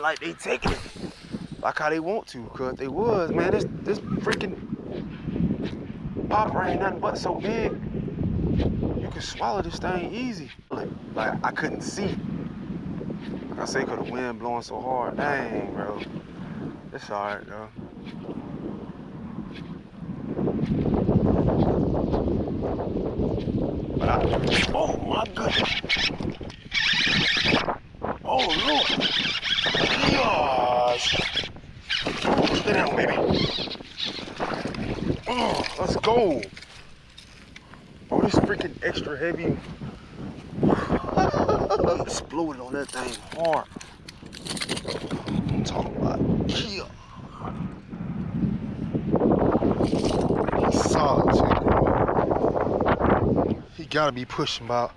like they taking it like how they want to, cause they was, man, this freaking popper ain't nothing but so big. You can swallow this thing easy. Like I couldn't see. Like I say, cause the wind blowing so hard. Dang, bro. It's all right, though. But oh my goodness. Oh Lord. Gosh. Sit down, baby. Oh, let's go. Oh, this freaking extra heavy. Exploded on that thing hard. I'm talking about. Yeah. He's solid too. He gotta be pushing about